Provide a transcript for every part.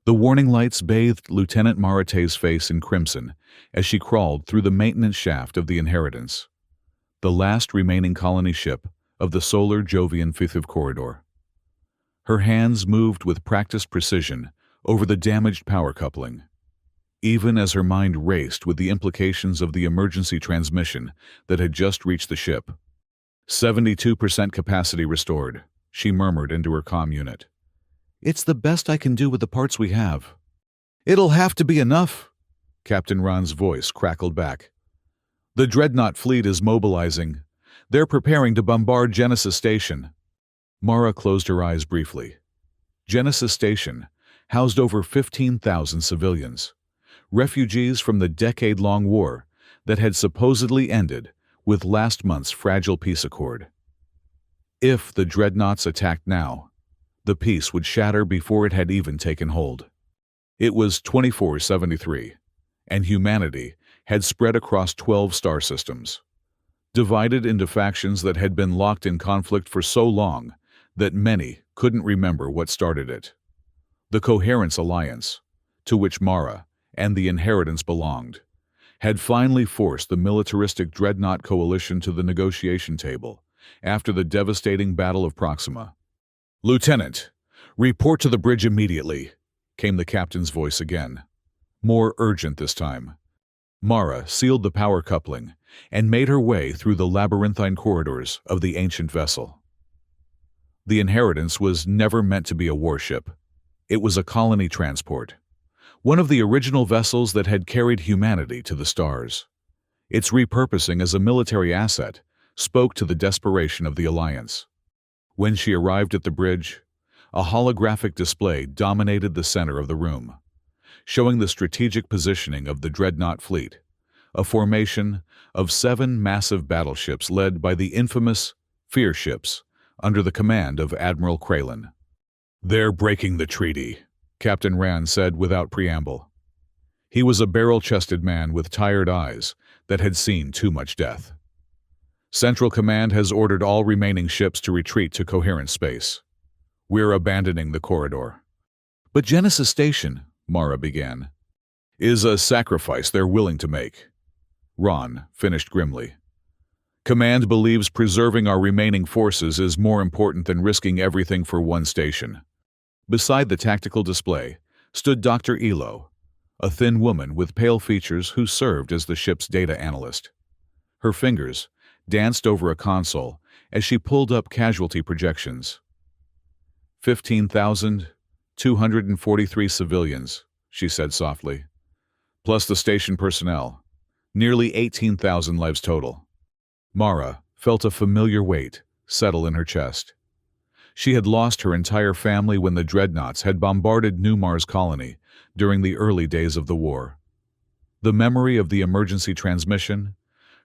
The warning lights bathed Lieutenant Marate's face in crimson as she crawled through the maintenance shaft of the Inheritance, the last remaining colony ship of the solar Jovian Fifth Corridor. Her hands moved with practiced precision over the damaged power coupling, even as her mind raced with the implications of the emergency transmission that had just reached the ship. 72% capacity restored, she murmured into her comm unit. It's the best I can do with the parts we have. It'll have to be enough, Captain Ron's voice crackled back. The Dreadnought fleet is mobilizing. They're preparing to bombard Genesis Station. Mara closed her eyes briefly. Genesis Station housed over 15,000 civilians, refugees from the decade-long war that had supposedly ended with last month's fragile peace accord. If the Dreadnoughts attacked now, the peace would shatter before it had even taken hold. It was 2473, and humanity had spread across 12 star systems, divided into factions that had been locked in conflict for so long that many couldn't remember what started it. The Coherence Alliance, to which Mara and the Inheritance belonged, had finally forced the militaristic Dreadnought coalition to the negotiation table after the devastating Battle of Proxima. "Lieutenant, report to the bridge immediately," came the captain's voice again, more urgent this time. Mara sealed the power coupling and made her way through the labyrinthine corridors of the ancient vessel. The Inheritance was never meant to be a warship. It was a colony transport, one of the original vessels that had carried humanity to the stars. Its repurposing as a military asset spoke to the desperation of the Alliance. When she arrived at the bridge, a holographic display dominated the center of the room, showing the strategic positioning of the Dreadnought fleet, a formation of 7 massive battleships led by the infamous Fear ships under the command of Admiral Kralin. "They're breaking the treaty," Captain Rand said without preamble. He was a barrel-chested man with tired eyes that had seen too much death. "Central Command has ordered all remaining ships to retreat to coherent space. We're abandoning the corridor." "But Genesis Station," Mara began, "is a sacrifice they're willing to make," Ron finished grimly. "Command believes preserving our remaining forces is more important than risking everything for one station." Beside the tactical display stood Dr. Elo, a thin woman with pale features who served as the ship's data analyst. Her fingers danced over a console as she pulled up casualty projections. 15,243 civilians, she said softly, plus the station personnel. Nearly 18,000 lives total. Mara felt a familiar weight settle in her chest. She had lost her entire family when the Dreadnoughts had bombarded New Mars Colony during the early days of the war. The memory of the emergency transmission,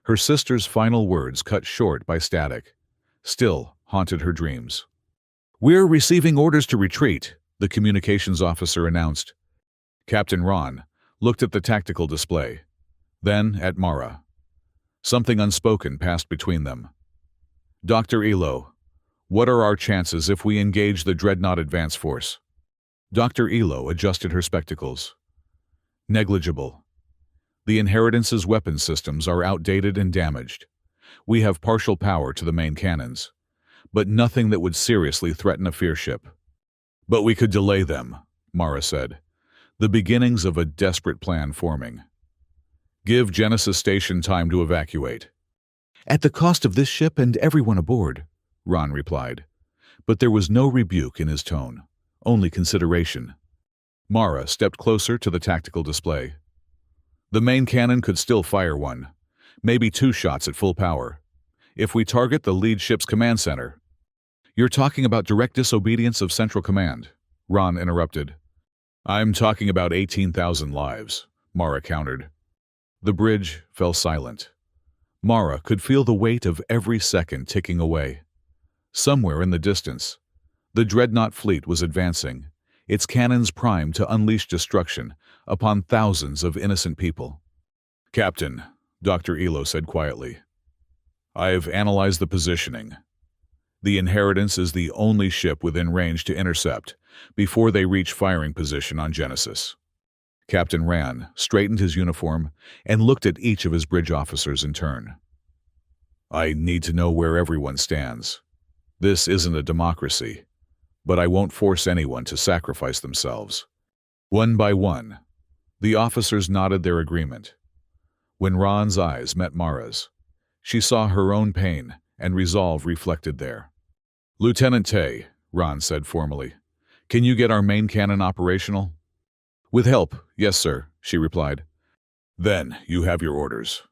her sister's final words cut short by static, still haunted her dreams. "We're receiving orders to retreat," the communications officer announced. Captain Ron looked at the tactical display, then at Mara. Something unspoken passed between them. "Dr. Elo, what are our chances if we engage the Dreadnought advance force?" Dr. Elo adjusted her spectacles. "Negligible. The Inheritance's weapon systems are outdated and damaged. We have partial power to the main cannons, but nothing that would seriously threaten a Fear ship." "But we could delay them," Mara said, the beginnings of a desperate plan forming. "Give Genesis Station time to evacuate." "At the cost of this ship and everyone aboard," Ron replied, but there was no rebuke in his tone, only consideration. Mara stepped closer to the tactical display. "The main cannon could still fire one, maybe 2 shots at full power, if we target the lead ship's command center." "You're talking about direct disobedience of Central Command," Ron interrupted. "I'm talking about 18,000 lives," Mara countered. The bridge fell silent. Mara could feel the weight of every second ticking away. Somewhere in the distance, the Dreadnought fleet was advancing, its cannons primed to unleash destruction upon thousands of innocent people. "Captain," Dr. Elo said quietly, "I have analyzed the positioning. The Inheritance is the only ship within range to intercept before they reach firing position on Genesis. Captain Rand straightened his uniform and looked at each of his bridge officers in turn. I need to know where everyone stands. This isn't a democracy, but I won't force anyone to sacrifice themselves. One by one, the officers nodded their agreement. When Ron's eyes met Mara's, she saw her own pain and resolve reflected there. Lieutenant Tay, Ron said formally, can you get our main cannon operational? With help, yes, sir, she replied. Then you have your orders.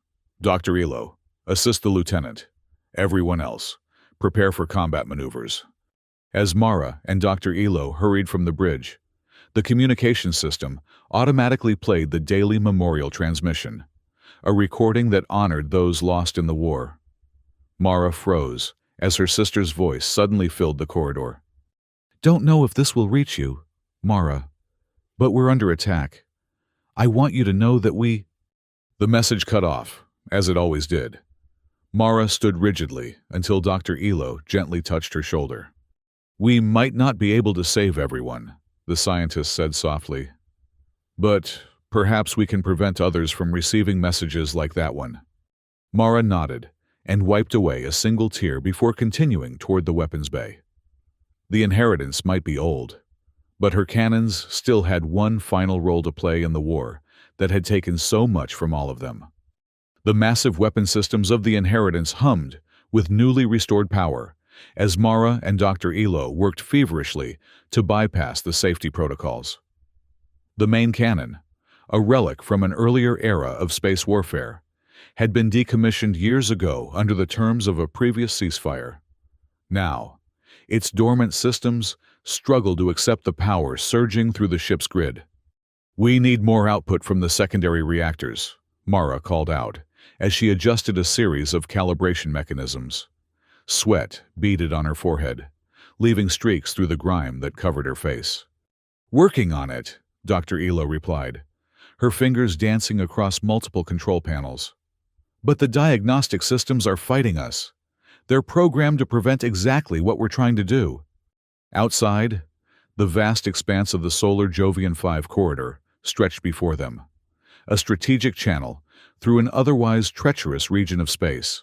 Dr. Elo, assist the lieutenant. Everyone else, prepare for combat maneuvers. As Mara and Dr. Elo hurried from the bridge, the communication system automatically played the daily memorial transmission, a recording that honored those lost in the war. Mara froze as her sister's voice suddenly filled the corridor. Don't know if this will reach you, Mara, but we're under attack. I want you to know that we... The message cut off, as it always did. Mara stood rigidly until Dr. Elo gently touched her shoulder. We might not be able to save everyone, the scientist said softly. But perhaps we can prevent others from receiving messages like that one. Mara nodded and wiped away a single tear before continuing toward the weapons bay. The inheritance might be old, but her cannons still had one final role to play in the war that had taken so much from all of them. The massive weapon systems of the inheritance hummed with newly restored power as Mara and Dr. Elo worked feverishly to bypass the safety protocols. The main cannon, a relic from an earlier era of space warfare, had been decommissioned years ago under the terms of a previous ceasefire. Now, its dormant systems struggled to accept the power surging through the ship's grid. We need more output from the secondary reactors, Mara called out as she adjusted a series of calibration mechanisms. Sweat beaded on her forehead, leaving streaks through the grime that covered her face. Working on it, Dr. Elo replied, her fingers dancing across multiple control panels. But the diagnostic systems are fighting us. They're programmed to prevent exactly what we're trying to do. Outside, the vast expanse of the solar Jovian 5 corridor stretched before them, a strategic channel through an otherwise treacherous region of space,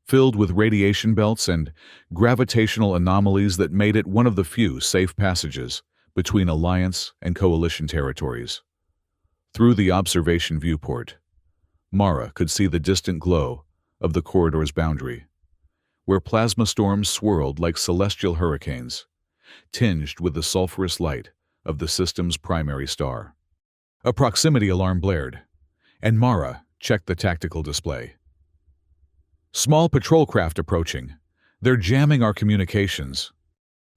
filled with radiation belts and gravitational anomalies that made it one of the few safe passages between Alliance and Coalition territories. Through the observation viewport, Mara could see the distant glow of the corridor's boundary, where plasma storms swirled like celestial hurricanes, tinged with the sulfurous light of the system's primary star. A proximity alarm blared, and Mara checked the tactical display. Small patrol craft approaching. They're jamming our communications.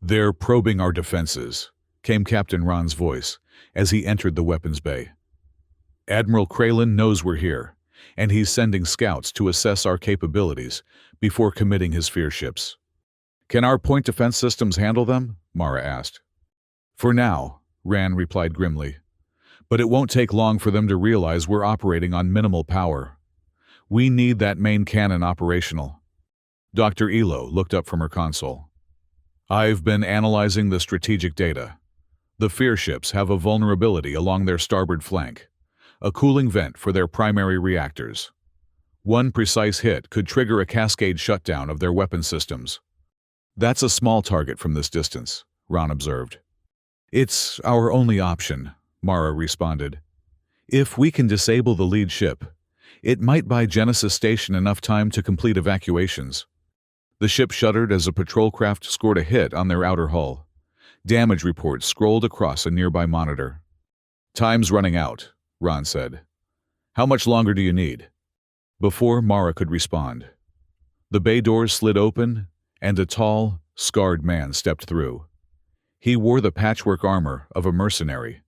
They're probing our defenses, came Captain Ron's voice as he entered the weapons bay. Admiral Kralin knows we're here, and he's sending scouts to assess our capabilities before committing his fear ships. Can our point defense systems handle them? Mara asked. For now, Rand replied grimly. But it won't take long for them to realize we're operating on minimal power. We need that main cannon operational. Dr. Elo looked up from her console. I've been analyzing the strategic data. The fear ships have a vulnerability along their starboard flank, a cooling vent for their primary reactors. One precise hit could trigger a cascade shutdown of their weapon systems. That's a small target from this distance, Ron observed. It's our only option, Mara responded. If we can disable the lead ship, it might buy Genesis Station enough time to complete evacuations. The ship shuddered as a patrol craft scored a hit on their outer hull. Damage reports scrolled across a nearby monitor. Time's running out, Ron said. How much longer do you need? Before Mara could respond, the bay doors slid open and a tall, scarred man stepped through. He wore the patchwork armor of a mercenary,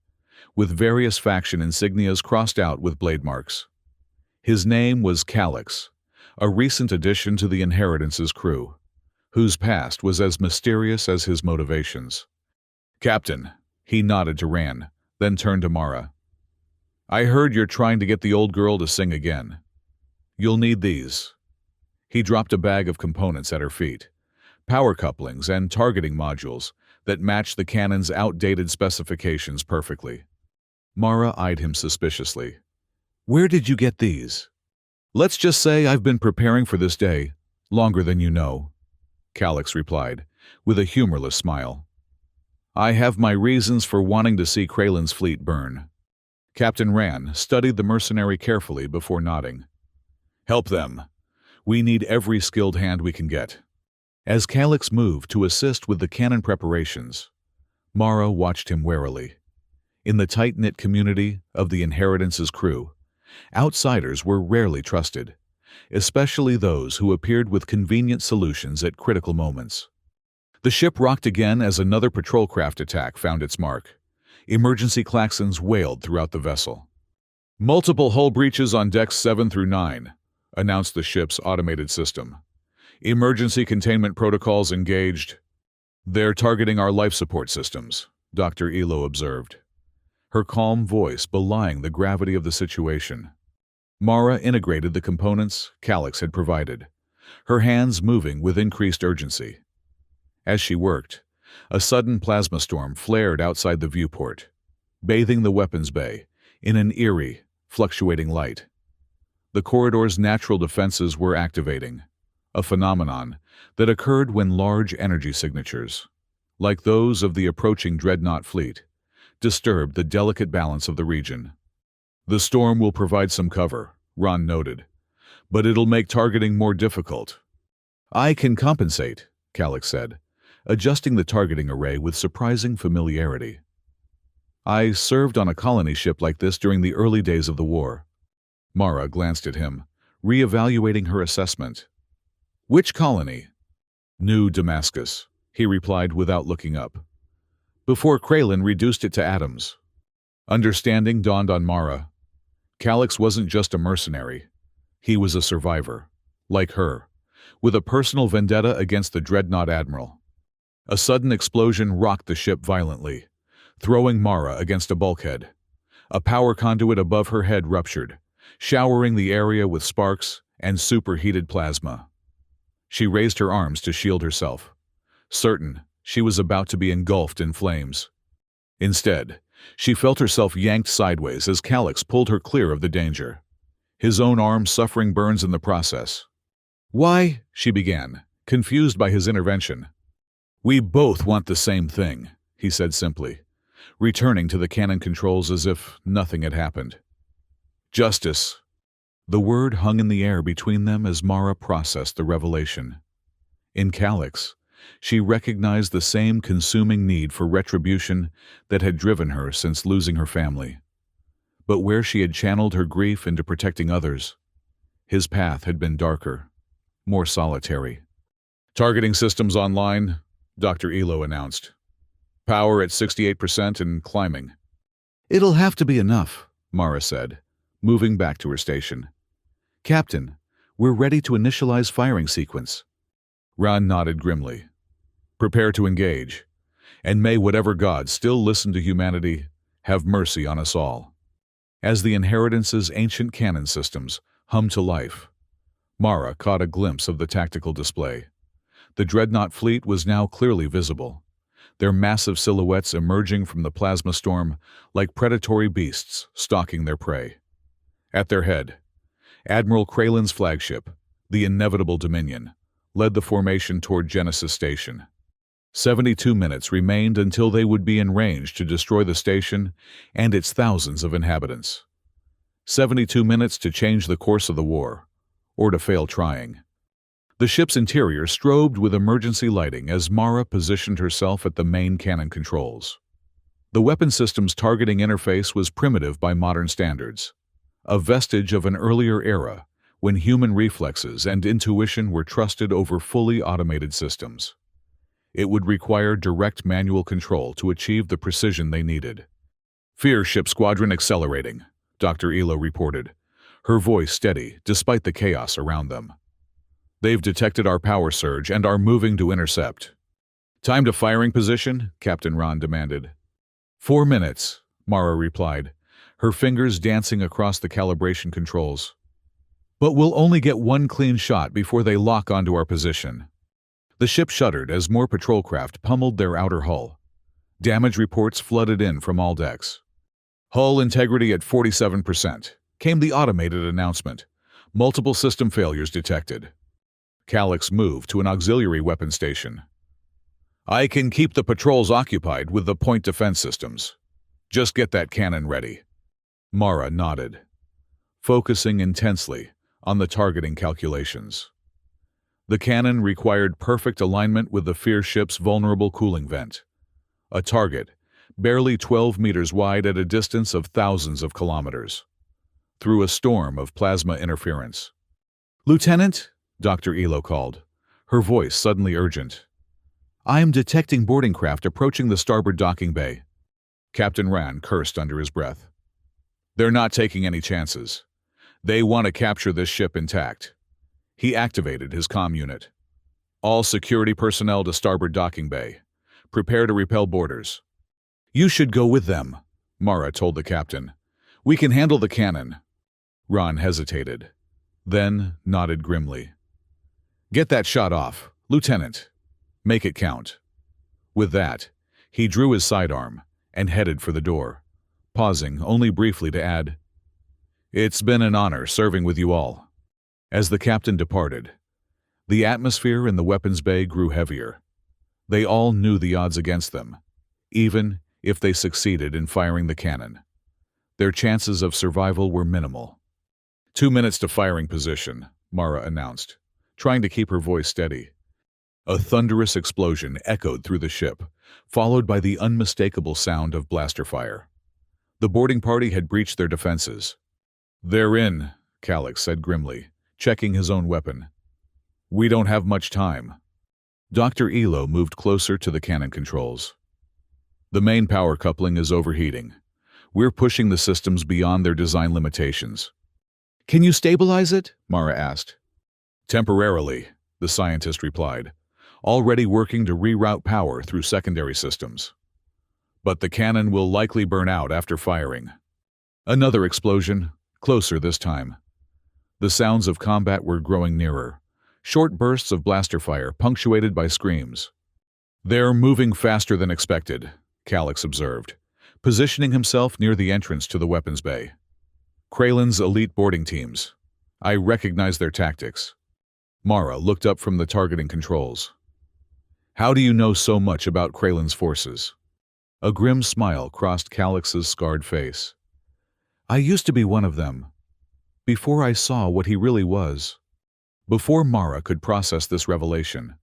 with various faction insignias crossed out with blade marks. His name was Calix, a recent addition to the Inheritance's crew, whose past was as mysterious as his motivations. Captain, he nodded to Rand, then turned to Mara. I heard you're trying to get the old girl to sing again. You'll need these. He dropped a bag of components at her feet, power couplings and targeting modules that matched the cannon's outdated specifications perfectly. Mara eyed him suspiciously. "Where did you get these?" "Let's just say I've been preparing for this day, longer than you know," Calix replied, with a humorless smile. "I have my reasons for wanting to see Kralen's fleet burn." Captain Rand studied the mercenary carefully before nodding. "Help them. We need every skilled hand we can get." As Calix moved to assist with the cannon preparations, Mara watched him warily. In the tight-knit community of the Inheritance's crew, outsiders were rarely trusted, especially those who appeared with convenient solutions at critical moments. The ship rocked again as another patrol craft attack found its mark. Emergency klaxons wailed throughout the vessel. "Multiple hull breaches on decks 7 through 9, announced the ship's automated system. "Emergency containment protocols engaged." "They're targeting our life support systems," Dr. Elo observed, her calm voice belying the gravity of the situation. Mara integrated the components Calix had provided, her hands moving with increased urgency. As she worked, a sudden plasma storm flared outside the viewport, bathing the weapons bay in an eerie, fluctuating light. The corridor's natural defenses were activating, a phenomenon that occurred when large energy signatures, like those of the approaching dreadnought fleet, disturbed the delicate balance of the region. "The storm will provide some cover," Ron noted, "but it'll make targeting more difficult." "I can compensate," Calix said, adjusting the targeting array with surprising familiarity. "I served on a colony ship like this during the early days of the war." Mara glanced at him, re-evaluating her assessment. "Which colony?" "New Damascus," he replied without looking up. "Before Kralen reduced it to atoms." Understanding dawned on Mara. Calix wasn't just a mercenary. He was a survivor, like her, with a personal vendetta against the dreadnought admiral. A sudden explosion rocked the ship violently, throwing Mara against a bulkhead. A power conduit above her head ruptured, showering the area with sparks and superheated plasma. She raised her arms to shield herself, certain she was about to be engulfed in flames. Instead, she felt herself yanked sideways as Calix pulled her clear of the danger, his own arm suffering burns in the process. "Why?" she began, confused by his intervention. "We both want the same thing," he said simply, returning to the cannon controls as if nothing had happened. "Justice." The word hung in the air between them as Mara processed the revelation. In Calix, she recognized the same consuming need for retribution that had driven her since losing her family. But where she had channeled her grief into protecting others, his path had been darker, more solitary. "Targeting systems online," Dr. Elo announced. "Power at 68% and climbing." "It'll have to be enough," Mara said, moving back to her station. "Captain, we're ready to initialize firing sequence." Ron nodded grimly. "Prepare to engage, and may whatever God still listen to humanity have mercy on us all." As the Inheritance's ancient cannon systems hummed to life, Mara caught a glimpse of the tactical display. The dreadnought fleet was now clearly visible, their massive silhouettes emerging from the plasma storm like predatory beasts stalking their prey. At their head, Admiral Kralen's flagship, the Inevitable Dominion, led the formation toward Genesis Station. 72 minutes remained until they would be in range to destroy the station and its thousands of inhabitants. 72 minutes to change the course of the war, or to fail trying. The ship's interior strobed with emergency lighting as Mara positioned herself at the main cannon controls. The weapon system's targeting interface was primitive by modern standards, a vestige of an earlier era when human reflexes and intuition were trusted over fully automated systems. It would require direct manual control to achieve the precision they needed. "Fear ship squadron accelerating," Dr. Elo reported, her voice steady despite the chaos around them. "They've detected our power surge and are moving to intercept." "Time to firing position?" Captain Ron demanded. 4 minutes, Mara replied, her fingers dancing across the calibration controls. "But we'll only get one clean shot before they lock onto our position." The ship shuddered as more patrol craft pummeled their outer hull. Damage reports flooded in from all decks. "Hull integrity at 47%, came the automated announcement. Multiple system failures detected. Calix moved to an auxiliary weapon station. "I can keep the patrols occupied with the point defense systems. Just get that cannon ready." Mara nodded, focusing intensely on the targeting calculations. The cannon required perfect alignment with the Fear ship's vulnerable cooling vent. A target, barely 12 meters wide at a distance of thousands of kilometers. Through a storm of plasma interference. "Lieutenant," Dr. Elo called, her voice suddenly urgent. "I am detecting boarding craft approaching the starboard docking bay." Captain Rand cursed under his breath. "They're not taking any chances. They want to capture this ship intact." He activated his comm unit. "All security personnel to starboard docking bay. Prepare to repel boarders." "You should go with them," Mara told the captain. "We can handle the cannon." Ron hesitated, then nodded grimly. "Get that shot off, Lieutenant. Make it count." With that, he drew his sidearm and headed for the door, pausing only briefly to add, "It's been an honor serving with you all." As the captain departed, the atmosphere in the weapons bay grew heavier. They all knew the odds against them, even if they succeeded in firing the cannon. Their chances of survival were minimal. 2 minutes to firing position, Mara announced, trying to keep her voice steady. A thunderous explosion echoed through the ship, followed by the unmistakable sound of blaster fire. The boarding party had breached their defenses. "They're in," Calix said grimly, checking his own weapon. "We don't have much time." Dr. Elo moved closer to the cannon controls. "The main power coupling is overheating. We're pushing the systems beyond their design limitations." "Can you stabilize it?" Mara asked. "Temporarily," the scientist replied, already working to reroute power through secondary systems. "But the cannon will likely burn out after firing." Another explosion, closer this time. The sounds of combat were growing nearer, short bursts of blaster fire punctuated by screams. "They're moving faster than expected," Calix observed, positioning himself near the entrance to the weapons bay. "Kralen's elite boarding teams. I recognize their tactics." Mara looked up from the targeting controls. "How do you know so much about Kralen's forces?" A grim smile crossed Calix's scarred face. "I used to be one of them, before I saw what he really was." Before Mara could process this revelation,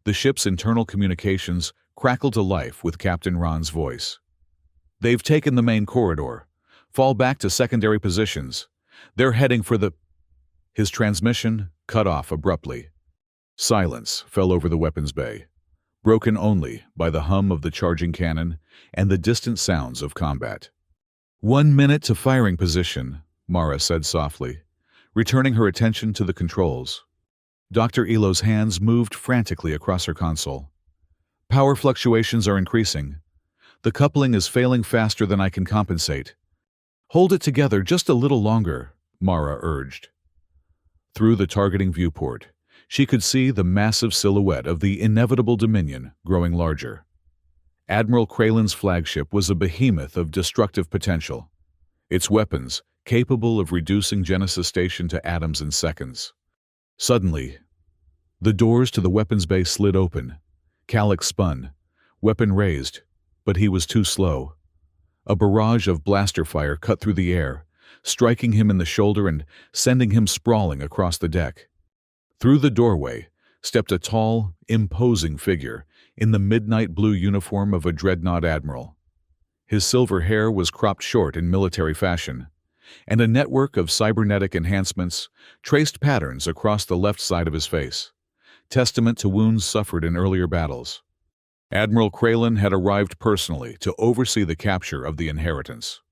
the ship's internal communications crackled to life with Captain Ron's voice. "They've taken the main corridor. Fall back to secondary positions. They're heading for the—" His transmission cut off abruptly. Silence fell over the weapons bay, broken only by the hum of the charging cannon and the distant sounds of combat. 1 minute to firing position, Mara said softly, returning her attention to the controls. Dr. Elo's hands moved frantically across her console. "Power fluctuations are increasing. The coupling is failing faster than I can compensate." "Hold it together just a little longer," Mara urged. Through the targeting viewport, she could see the massive silhouette of the inevitable Dominion growing larger. Admiral Kralen's flagship was a behemoth of destructive potential, its weapons capable of reducing Genesis Station to atoms in seconds. Suddenly, the doors to the weapons bay slid open. Calix spun, weapon raised, but he was too slow. A barrage of blaster fire cut through the air, striking him in the shoulder and sending him sprawling across the deck. Through the doorway stepped a tall, imposing figure in the midnight blue uniform of a dreadnought admiral. His silver hair was cropped short in military fashion, and a network of cybernetic enhancements traced patterns across the left side of his face, testament to wounds suffered in earlier battles. Admiral Kralen had arrived personally to oversee the capture of the inheritance.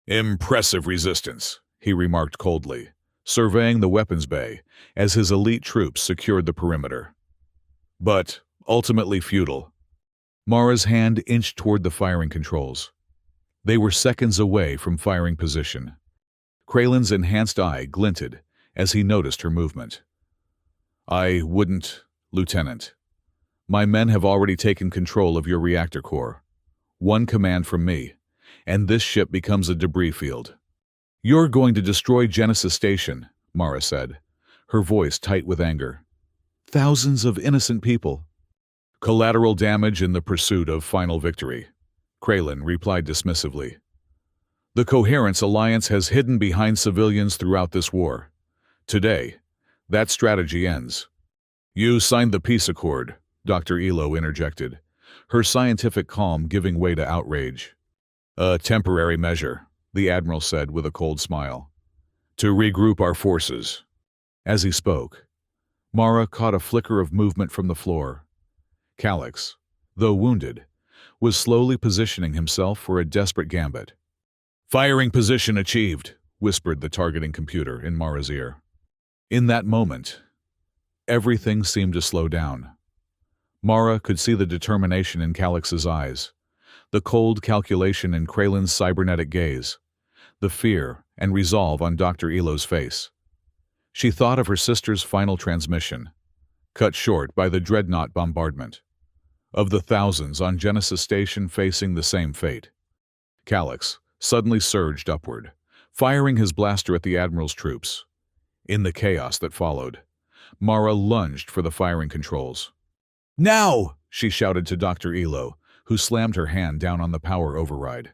"Impressive resistance," he remarked coldly, surveying the weapons bay as his elite troops secured the perimeter. "But ultimately futile." Mara's hand inched toward the firing controls. They were seconds away from firing position. Kralen's enhanced eye glinted as he noticed her movement. "I wouldn't, Lieutenant." My men have already taken control of your reactor core. One command from me, and this ship becomes a debris field. You're going to destroy Genesis Station, Mara said, her voice tight with anger. Thousands of innocent people. Collateral damage in the pursuit of final victory, Kralin replied dismissively. The Coherence Alliance has hidden behind civilians throughout this war. Today, that strategy ends. You signed the peace accord, Dr. Elo interjected, her scientific calm giving way to outrage. A temporary measure, the Admiral said with a cold smile. To regroup our forces. As he spoke, Mara caught a flicker of movement from the floor. Calix, though wounded, was slowly positioning himself for a desperate gambit. Firing position achieved, whispered the targeting computer in Mara's ear. In that moment, everything seemed to slow down. Mara could see the determination in Calix's eyes, the cold calculation in Kralin's cybernetic gaze, the fear and resolve on Dr. Elo's face. She thought of her sister's final transmission, cut short by the dreadnought bombardment, of the thousands on Genesis Station facing the same fate. Calix suddenly surged upward, firing his blaster at the Admiral's troops. In the chaos that followed, Mara lunged for the firing controls. Now! She shouted to Dr. Elo, who slammed her hand down on the power override.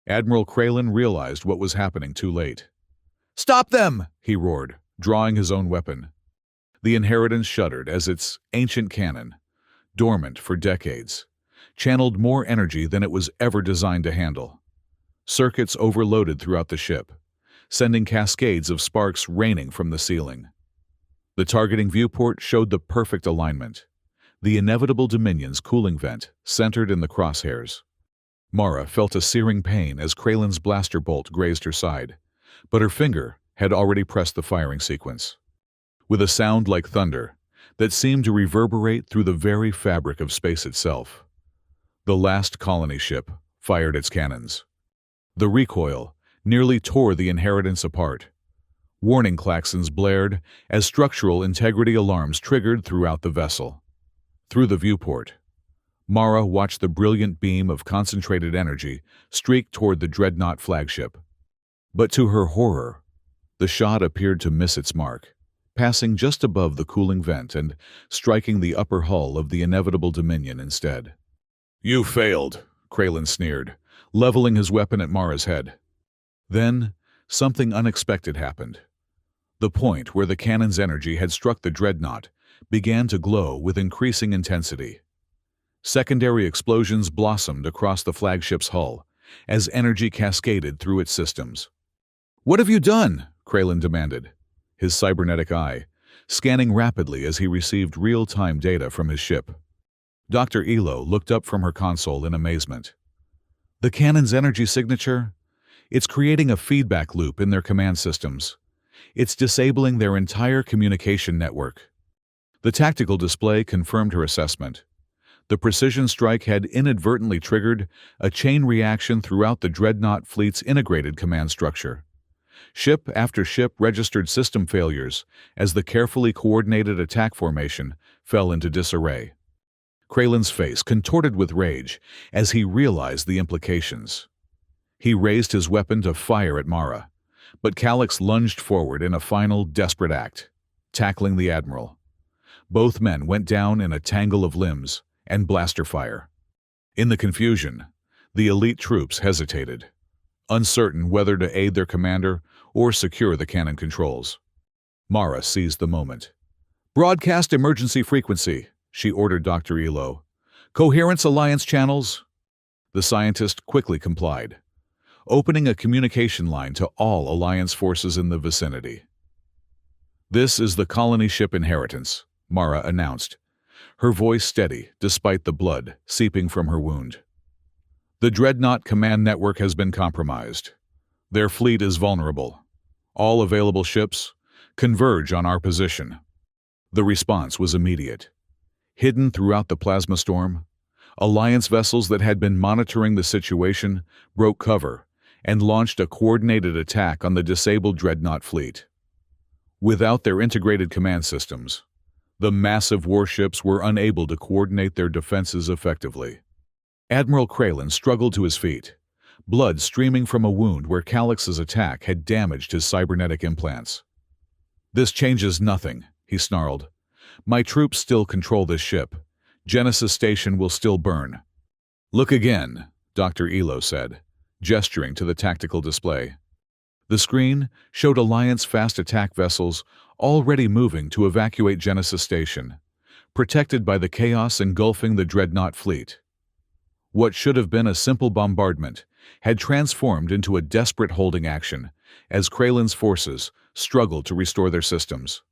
Admiral Kralin realized what was happening too late. Stop them! He roared, drawing his own weapon. The Inheritance shuddered as its ancient cannon, dormant for decades, channeled more energy than it was ever designed to handle. Circuits overloaded throughout the ship, sending cascades of sparks raining from the ceiling. The targeting viewport showed the perfect alignment, the inevitable Dominion's cooling vent centered in the crosshairs. Mara felt a searing pain as Kralin's blaster bolt grazed her side, but her finger had already pressed the firing sequence. With a sound like thunder that seemed to reverberate through the very fabric of space itself, the last colony ship fired its cannons. The recoil nearly tore the Inheritance apart. Warning klaxons blared as structural integrity alarms triggered throughout the vessel. Through the viewport, Mara watched the brilliant beam of concentrated energy streak toward the dreadnought flagship. But to her horror, the shot appeared to miss its mark, passing just above the cooling vent and striking the upper hull of the inevitable Dominion instead. You failed, Kralin sneered, leveling his weapon at Mara's head. Then, something unexpected happened. The point where the cannon's energy had struck the dreadnought began to glow with increasing intensity. Secondary explosions blossomed across the flagship's hull as energy cascaded through its systems. What have you done? Kralin demanded, his cybernetic eye scanning rapidly as he received real-time data from his ship. Dr. Elo looked up from her console in amazement. The cannon's energy signature? It's creating a feedback loop in their command systems. It's disabling their entire communication network. The tactical display confirmed her assessment. The precision strike had inadvertently triggered a chain reaction throughout the dreadnought fleet's integrated command structure. Ship after ship registered system failures as the carefully coordinated attack formation fell into disarray. Kralin's face contorted with rage as he realized the implications. He raised his weapon to fire at Mara, but Calix lunged forward in a final desperate act, tackling the Admiral. Both men went down in a tangle of limbs and blaster fire. In the confusion, the elite troops hesitated, uncertain whether to aid their commander or secure the cannon controls. Mara seized the moment. Broadcast emergency frequency, she ordered Dr. Elo. Coherence Alliance channels? The scientist quickly complied, opening a communication line to all Alliance forces in the vicinity. This is the colony ship Inheritance, Mara announced, her voice steady despite the blood seeping from her wound. The Dreadnought command network has been compromised. Their fleet is vulnerable. All available ships converge on our position. The response was immediate. Hidden throughout the plasma storm, Alliance vessels that had been monitoring the situation broke cover and launched a coordinated attack on the disabled Dreadnought fleet. Without their integrated command systems, The massive warships were unable to coordinate their defenses effectively. Admiral Kralin struggled to his feet, blood streaming from a wound where Calix's attack had damaged his cybernetic implants. "This changes nothing," he snarled. "My troops still control this ship. Genesis Station will still burn." "Look again," Dr. Elo said, gesturing to the tactical display. The screen showed Alliance fast attack vessels already moving to evacuate Genesis Station, protected by the chaos engulfing the dreadnought fleet. What should have been a simple bombardment had transformed into a desperate holding action as Kralin's forces struggled to restore their systems.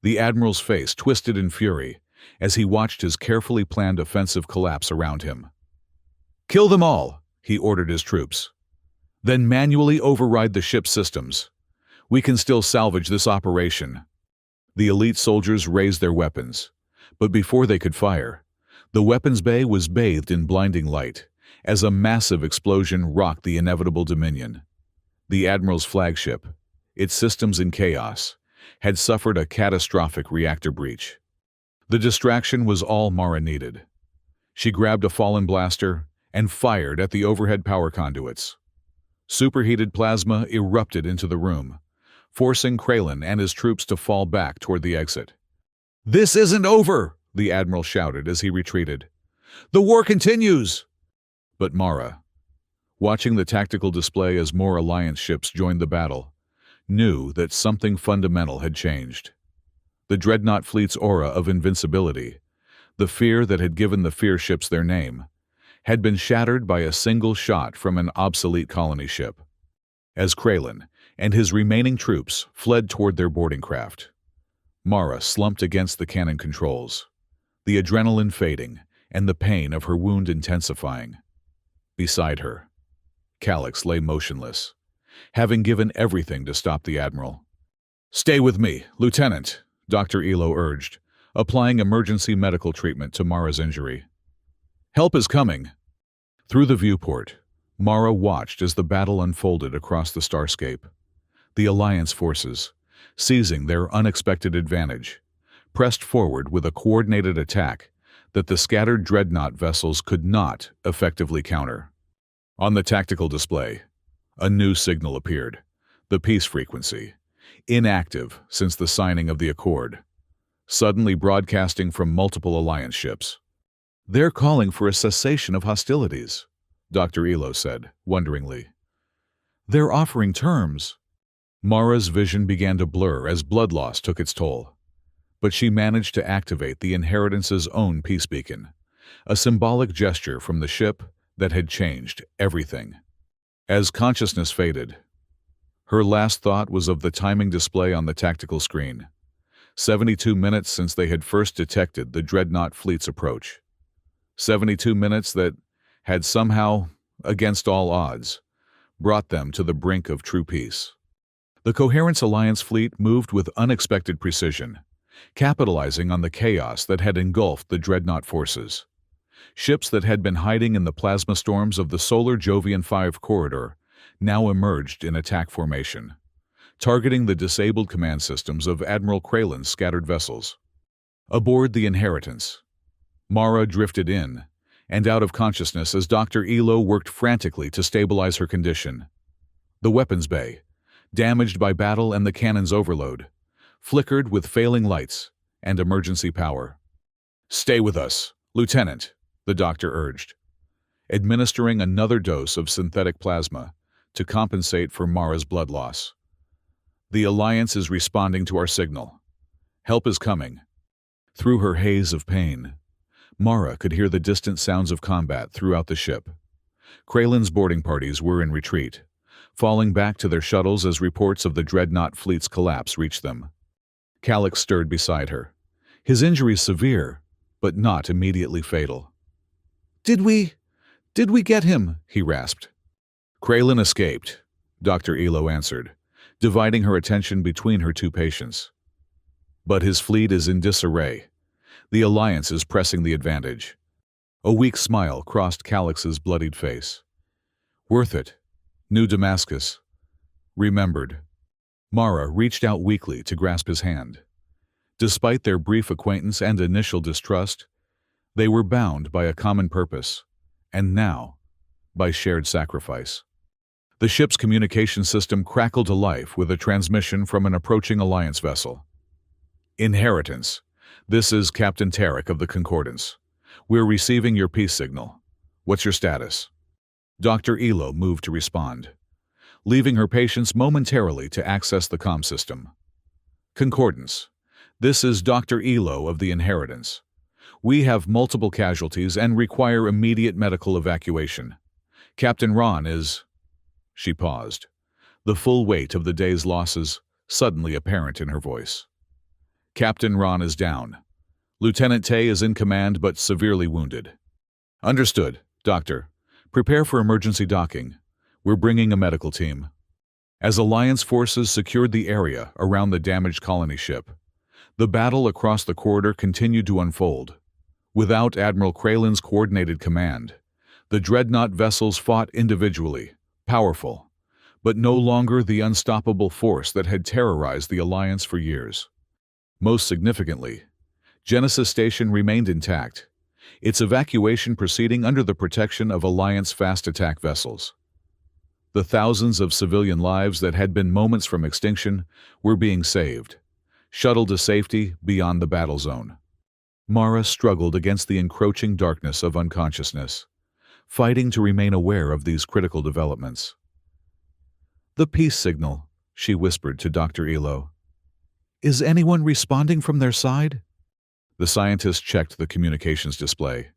The Admiral's face twisted in fury as he watched his carefully planned offensive collapse around him. "Kill them all," he ordered his troops. "Then manually override the ship's systems. We can still salvage this operation." The elite soldiers raised their weapons, but before they could fire, the weapons bay was bathed in blinding light as a massive explosion rocked the inevitable Dominion. The Admiral's flagship, its systems in chaos, had suffered a catastrophic reactor breach. The distraction was all Mara needed. She grabbed a fallen blaster and fired at the overhead power conduits. Superheated plasma erupted into the room, forcing Kralin and his troops to fall back toward the exit. "This isn't over!" the Admiral shouted as he retreated. "The war continues!" But Mara, watching the tactical display as more Alliance ships joined the battle, knew that something fundamental had changed. The dreadnought fleet's aura of invincibility, the fear that had given the fear ships their name, had been shattered by a single shot from an obsolete colony ship. As Kralin and his remaining troops fled toward their boarding craft, Mara slumped against the cannon controls, the adrenaline fading and the pain of her wound intensifying. Beside her, Calix lay motionless, having given everything to stop the Admiral. "Stay with me, Lieutenant," Dr. Elo urged, applying emergency medical treatment to Mara's injury. "Help is coming." Through the viewport, Mara watched as the battle unfolded across the starscape. The Alliance forces, seizing their unexpected advantage, pressed forward with a coordinated attack that the scattered dreadnought vessels could not effectively counter. On the tactical display, a new signal appeared, the peace frequency, inactive since the signing of the Accord, suddenly broadcasting from multiple Alliance ships. "They're calling for a cessation of hostilities," Dr. Elo said, wonderingly. "They're offering terms." Mara's vision began to blur as blood loss took its toll, but she managed to activate the Inheritance's own peace beacon, a symbolic gesture from the ship that had changed everything. As consciousness faded, her last thought was of the timing display on the tactical screen. 72 minutes since they had first detected the dreadnought fleet's approach. 72 minutes that had somehow, against all odds, brought them to the brink of true peace. The Coherence Alliance fleet moved with unexpected precision, capitalizing on the chaos that had engulfed the dreadnought forces. Ships that had been hiding in the plasma storms of the solar Jovian 5 corridor now emerged in attack formation, targeting the disabled command systems of Admiral Kralin's scattered vessels. Aboard the Inheritance, Mara drifted in and out of consciousness as Dr. Elo worked frantically to stabilize her condition. The weapons bay, damaged by battle and the cannon's overload, flickered with failing lights and emergency power. "Stay with us, Lieutenant," the doctor urged, administering another dose of synthetic plasma to compensate for Mara's blood loss. "The Alliance is responding to our signal. Help is coming." Through her haze of pain, Mara could hear the distant sounds of combat throughout the ship. Kralin's boarding parties were in retreat, falling back to their shuttles as reports of the dreadnought fleet's collapse reached them. Calix stirred beside her, his injuries severe, but not immediately fatal. Did we get him?" he rasped. "Kralin escaped," Dr. Elo answered, dividing her attention between her two patients. "But his fleet is in disarray. The Alliance is pressing the advantage." A weak smile crossed Calix's bloodied face. "Worth it. New Damascus. Remembered." Mara reached out weakly to grasp his hand. Despite their brief acquaintance and initial distrust, they were bound by a common purpose, and now, by shared sacrifice. The ship's communication system crackled to life with a transmission from an approaching Alliance vessel. Inheritance. This is Captain Tarek of the Concordance. We're receiving your peace signal. What's your status? Dr. Elo moved to respond, leaving her patients momentarily to access the comm system. Concordance. This is Dr. Elo of the Inheritance. We have multiple casualties and require immediate medical evacuation. Captain Ron is... She paused, the full weight of the day's losses suddenly apparent in her voice. Captain Ron is down. Lieutenant Tay is in command but severely wounded. Understood, Doctor. Prepare for emergency docking. We're bringing a medical team. As Alliance forces secured the area around the damaged colony ship, the battle across the corridor continued to unfold. Without Admiral Kralen's coordinated command, the dreadnought vessels fought individually, powerful, but no longer the unstoppable force that had terrorized the Alliance for years. Most significantly, Genesis Station remained intact, its evacuation proceeding under the protection of Alliance fast attack vessels. The thousands of civilian lives that had been moments from extinction were being saved, shuttled to safety beyond the battle zone. Mara struggled against the encroaching darkness of unconsciousness, fighting to remain aware of these critical developments. The peace signal, she whispered to Dr. Elo. Is anyone responding from their side? The scientist checked the communications display.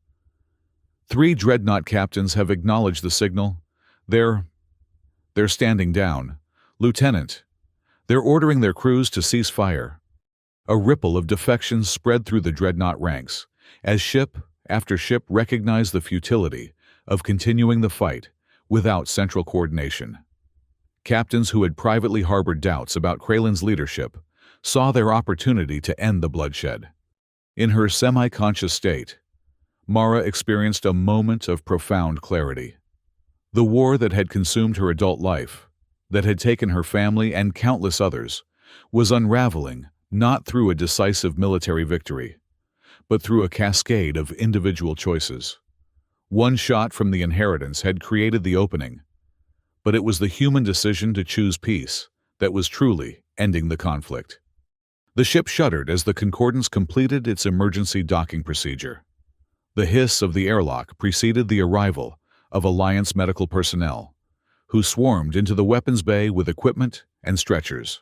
3 dreadnought captains have acknowledged the signal. They're standing down. Lieutenant, they're ordering their crews to cease fire. A ripple of defections spread through the dreadnought ranks, as ship after ship recognized the futility of continuing the fight without central coordination. Captains who had privately harbored doubts about Kralen's leadership saw their opportunity to end the bloodshed. In her semi-conscious state, Mara experienced a moment of profound clarity. The war that had consumed her adult life, that had taken her family and countless others, was unraveling not through a decisive military victory, but through a cascade of individual choices. One shot from the Inheritance had created the opening, but it was the human decision to choose peace that was truly ending the conflict. The ship shuddered as the Concordance completed its emergency docking procedure. The hiss of the airlock preceded the arrival of Alliance medical personnel, who swarmed into the weapons bay with equipment and stretchers.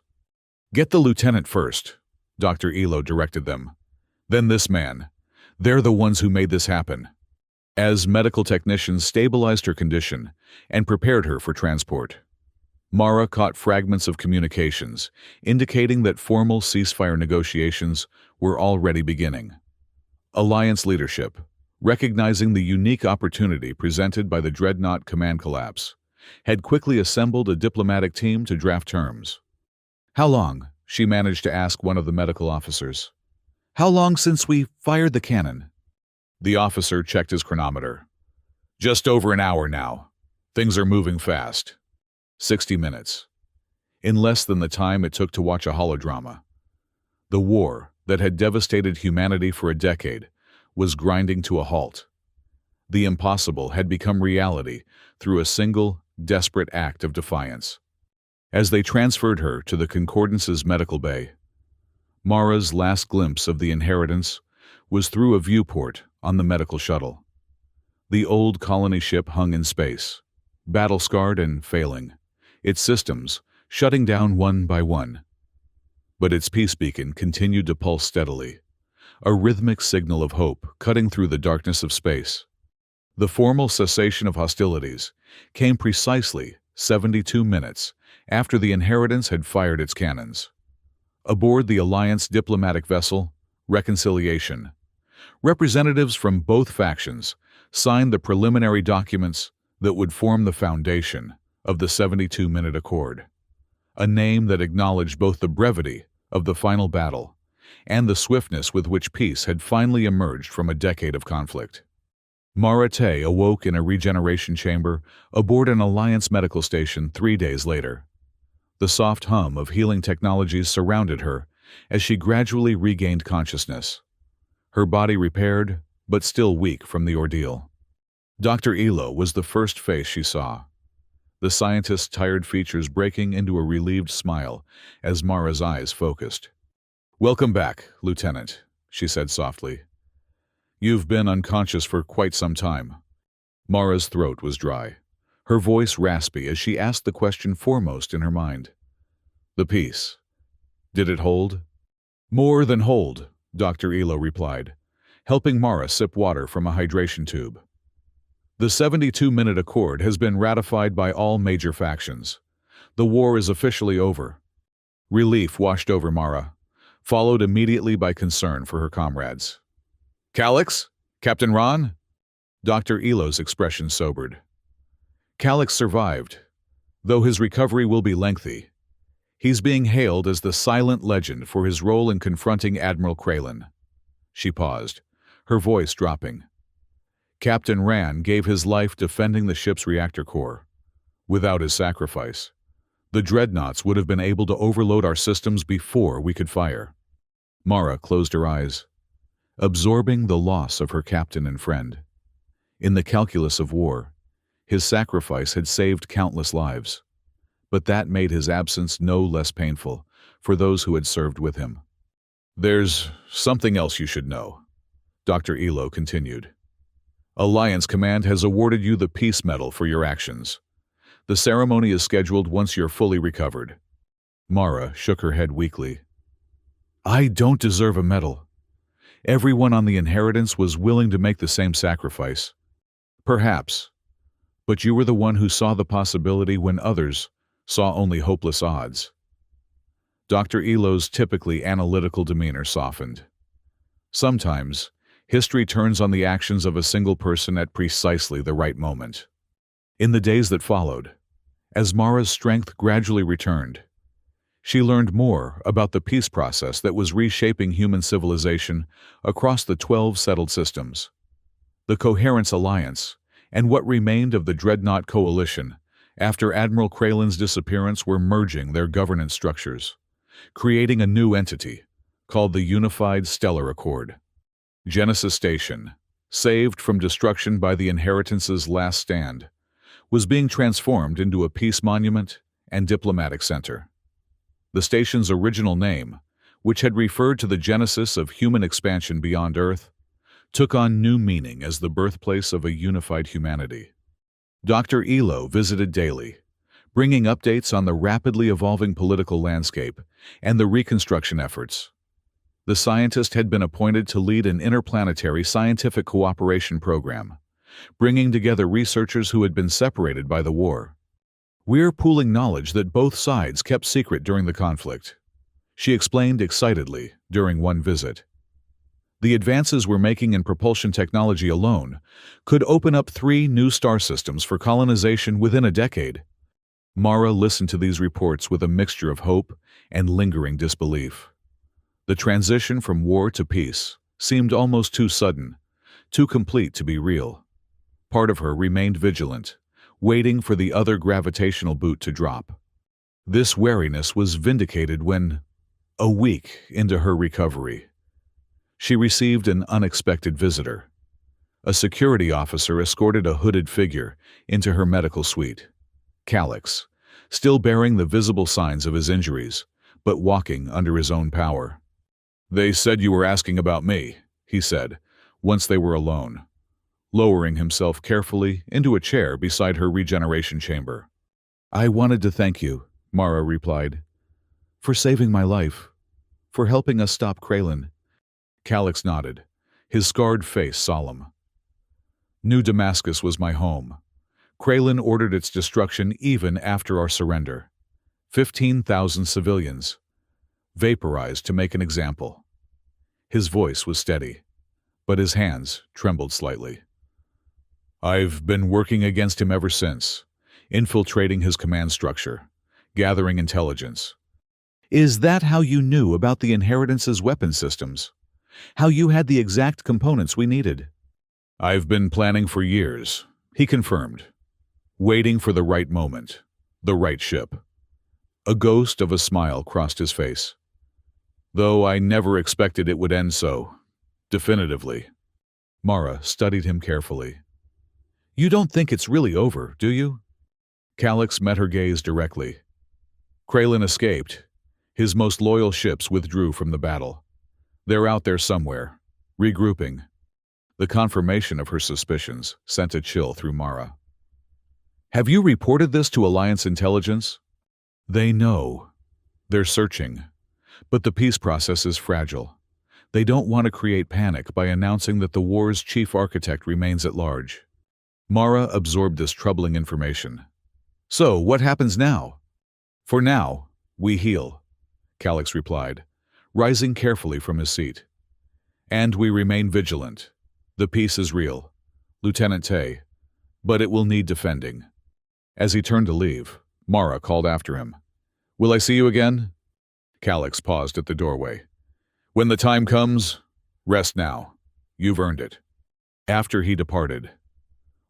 Get the lieutenant first, Dr. Elo directed them. Then this man. They're the ones who made this happen. As medical technicians stabilized her condition and prepared her for transport, Mara caught fragments of communications, indicating that formal ceasefire negotiations were already beginning. Alliance leadership, recognizing the unique opportunity presented by the dreadnought command collapse, had quickly assembled a diplomatic team to draft terms. How long? She managed to ask one of the medical officers. How long since we fired the cannon? The officer checked his chronometer. Just over an hour now. Things are moving fast. 60 minutes. In less than the time it took to watch a holodrama. The war that had devastated humanity for a decade was grinding to a halt. The impossible had become reality through a single, desperate act of defiance. As they transferred her to the Concordance's medical bay, Mara's last glimpse of the Inheritance was through a viewport on the medical shuttle. The old colony ship hung in space, battle-scarred and failing, its systems shutting down one by one. But its peace beacon continued to pulse steadily, a rhythmic signal of hope cutting through the darkness of space. The formal cessation of hostilities came precisely 72 minutes after the Inheritance had fired its cannons. Aboard the Alliance diplomatic vessel, Reconciliation, representatives from both factions signed the preliminary documents that would form the foundation of the 72-minute accord, a name that acknowledged both the brevity of the final battle and the swiftness with which peace had finally emerged from a decade of conflict. Mara Tay awoke in a regeneration chamber aboard an Alliance medical station 3 days later. The soft hum of healing technologies surrounded her as she gradually regained consciousness, her body repaired, but still weak from the ordeal. Dr. Elo was the first face she saw, the scientist's tired features breaking into a relieved smile as Mara's eyes focused. "Welcome back, Lieutenant," she said softly. "You've been unconscious for quite some time." Mara's throat was dry, her voice raspy as she asked the question foremost in her mind. "The peace. Did it hold?" "More than hold," Dr. Elo replied, helping Mara sip water from a hydration tube. "The 72-minute accord has been ratified by all major factions. The war is officially over." Relief washed over Mara, followed immediately by concern for her comrades. "Calix? Captain Ron?" Dr. Elo's expression sobered. "Calix survived, though his recovery will be lengthy. He's being hailed as the silent legend for his role in confronting Admiral Kralin." She paused, her voice dropping. "Captain Ran gave his life defending the ship's reactor core. Without his sacrifice, the dreadnoughts would have been able to overload our systems before we could fire." Mara closed her eyes, absorbing the loss of her captain and friend. In the calculus of war, his sacrifice had saved countless lives, but that made his absence no less painful for those who had served with him. "There's something else you should know," Dr. Elo continued. "Alliance Command has awarded you the Peace Medal for your actions. The ceremony is scheduled once you're fully recovered." Mara shook her head weakly. "I don't deserve a medal. Everyone on the Inheritance was willing to make the same sacrifice." "Perhaps, but you were the one who saw the possibility when others saw only hopeless odds." Dr. Elo's typically analytical demeanor softened. Sometimes, history turns on the actions of a single person at precisely the right moment. In the days that followed, as Mara's strength gradually returned, she learned more about the peace process that was reshaping human civilization across the 12 settled systems. The Coherence Alliance, and what remained of the Dreadnought Coalition after Admiral Kralin's disappearance, were merging their governance structures, creating a new entity called the Unified Stellar Accord. Genesis Station, saved from destruction by the Inheritance's last stand, was being transformed into a peace monument and diplomatic center. The station's original name, which had referred to the genesis of human expansion beyond Earth, took on new meaning as the birthplace of a unified humanity. Dr. Elo visited daily, bringing updates on the rapidly evolving political landscape and the reconstruction efforts. The scientist had been appointed to lead an interplanetary scientific cooperation program, bringing together researchers who had been separated by the war. "We're pooling knowledge that both sides kept secret during the conflict," she explained excitedly during one visit. The advances we're making in propulsion technology alone could open up 3 new star systems for colonization within a decade. Mara listened to these reports with a mixture of hope and lingering disbelief. The transition from war to peace seemed almost too sudden, too complete to be real. Part of her remained vigilant, waiting for the other gravitational boot to drop. This wariness was vindicated when, a week into her recovery, she received an unexpected visitor. A security officer escorted a hooded figure into her medical suite. Calix, still bearing the visible signs of his injuries, but walking under his own power. "They said you were asking about me," he said, once they were alone, lowering himself carefully into a chair beside her regeneration chamber. "I wanted to thank you," Mara replied, "for saving my life, for helping us stop Kralin." Calix nodded, his scarred face solemn. "New Damascus was my home. Kralin ordered its destruction even after our surrender. 15,000 civilians, vaporized to make an example." His voice was steady, but his hands trembled slightly. "I've been working against him ever since, infiltrating his command structure, gathering intelligence." "Is that how you knew about the Inheritance's weapon systems? How you had the exact components we needed?" "I've been planning for years," he confirmed, waiting for the right moment, the right ship. A ghost of a smile crossed his face. Though I never expected it would end so definitively. Mara studied him carefully. You don't think it's really over, do you? Calix met her gaze directly. Kralin escaped. His most loyal ships withdrew from the battle. They're out there somewhere, regrouping. The confirmation of her suspicions sent a chill through Mara. Have you reported this to Alliance intelligence? They know. They're searching. But the peace process is fragile. They don't want to create panic by announcing that the war's chief architect remains at large. Mara absorbed this troubling information. So, what happens now? For now, we heal, Calix replied, rising carefully from his seat. And we remain vigilant. The peace is real, Lieutenant Tay, but it will need defending. As he turned to leave, Mara called after him. Will I see you again? Calix paused at the doorway. When the time comes, rest now. You've earned it. After he departed,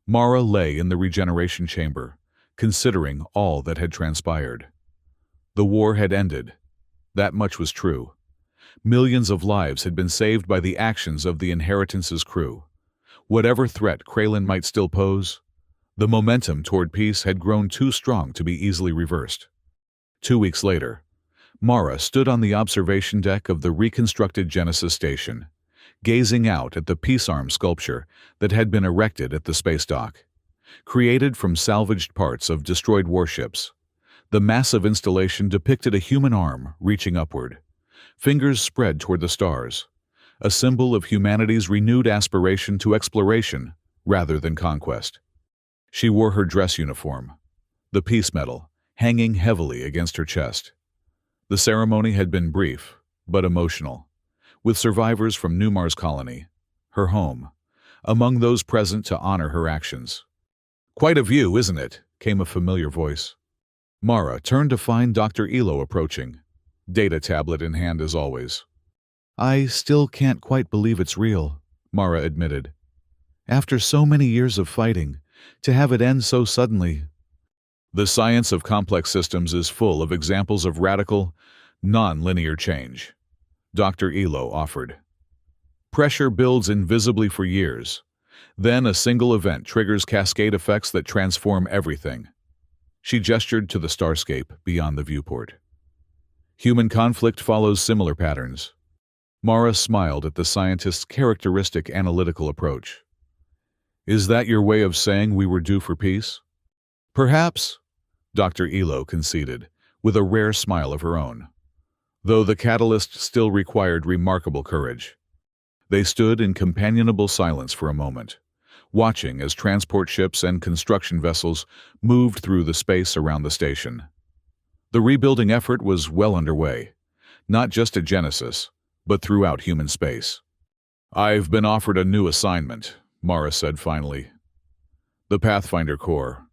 Mara lay in the regeneration chamber, considering all that had transpired. The war had ended. That much was true. Millions of lives had been saved by the actions of the Inheritance's crew. Whatever threat Kralin might still pose, the momentum toward peace had grown too strong to be easily reversed. 2 weeks later, Mara stood on the observation deck of the reconstructed Genesis station, gazing out at the peace arm sculpture that had been erected at the space dock. Created from salvaged parts of destroyed warships, the massive installation depicted a human arm reaching upward, fingers spread toward the stars, a symbol of humanity's renewed aspiration to exploration rather than conquest. She wore her dress uniform, the peace medal hanging heavily against her chest. The ceremony had been brief, but emotional, with survivors from Newmar's colony, her home, among those present to honor her actions. Quite a view, isn't it? Came a familiar voice. Mara turned to find Dr. Elo approaching, data tablet in hand as always. I still can't quite believe it's real, Mara admitted. After so many years of fighting, to have it end so suddenly. The science of complex systems is full of examples of radical, non-linear change, Dr. Elo offered. Pressure builds invisibly for years. Then a single event triggers cascade effects that transform everything. She gestured to the starscape beyond the viewport. Human conflict follows similar patterns. Mara smiled at the scientist's characteristic analytical approach. Is that your way of saying we were due for peace? Perhaps, Dr. Elo conceded, with a rare smile of her own, though the catalyst still required remarkable courage. They stood in companionable silence for a moment, watching as transport ships and construction vessels moved through the space around the station. The rebuilding effort was well underway, not just at Genesis, but throughout human space. I've been offered a new assignment, Mara said finally. The Pathfinder Corps.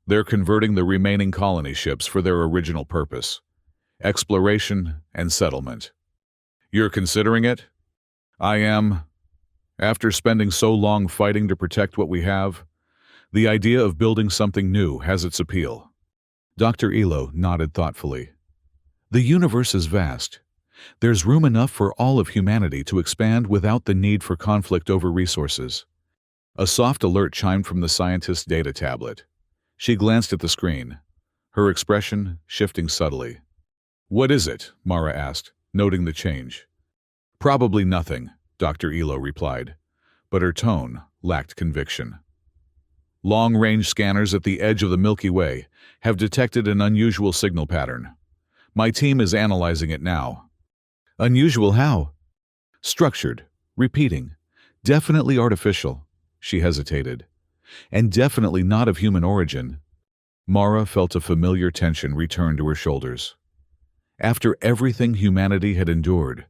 They're converting the remaining colony ships for their original purpose, exploration and settlement. You're considering it? I am. After spending so long fighting to protect what we have, the idea of building something new has its appeal. Dr. Elo nodded thoughtfully. The universe is vast. There's room enough for all of humanity to expand without the need for conflict over resources. A soft alert chimed from the scientist's data tablet. She glanced at the screen, her expression shifting subtly. What is it? Mara asked, noting the change. Probably nothing, Dr. Elo replied, but her tone lacked conviction. Long-range scanners at the edge of the Milky Way have detected an unusual signal pattern. My team is analyzing it now. Unusual how? Structured, repeating, definitely artificial, she hesitated, and definitely not of human origin. Mara felt a familiar tension return to her shoulders. After everything humanity had endured,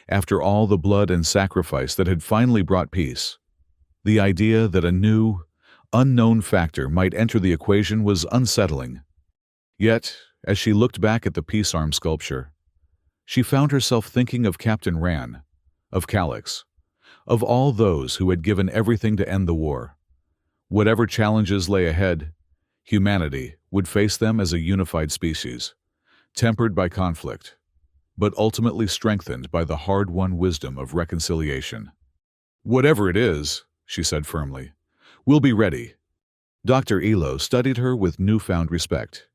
after all the blood and sacrifice that had finally brought peace, the idea that a new, unknown factor might enter the equation was unsettling. Yet, as she looked back at the peace arm sculpture, she found herself thinking of Captain Ran, of Calix, of all those who had given everything to end the war. Whatever challenges lay ahead, humanity would face them as a unified species, tempered by conflict, but ultimately strengthened by the hard-won wisdom of reconciliation. "Whatever it is," she said firmly, "we'll be ready." Dr. Elo studied her with newfound respect.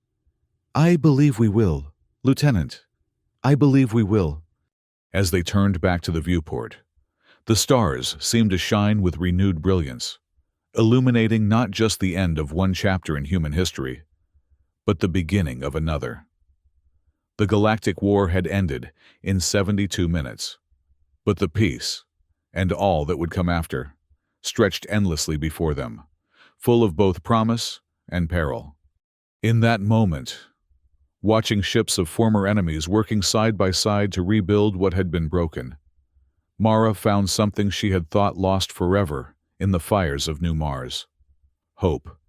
"I believe we will, Lieutenant. I believe we will." As they turned back to the viewport, the stars seemed to shine with renewed brilliance, illuminating not just the end of one chapter in human history, but the beginning of another. The Galactic War had ended in 72 minutes, but the peace, and all that would come after, stretched endlessly before them, full of both promise and peril. In that moment, watching ships of former enemies working side by side to rebuild what had been broken, Mara found something she had thought lost forever in the fires of New Mars: hope.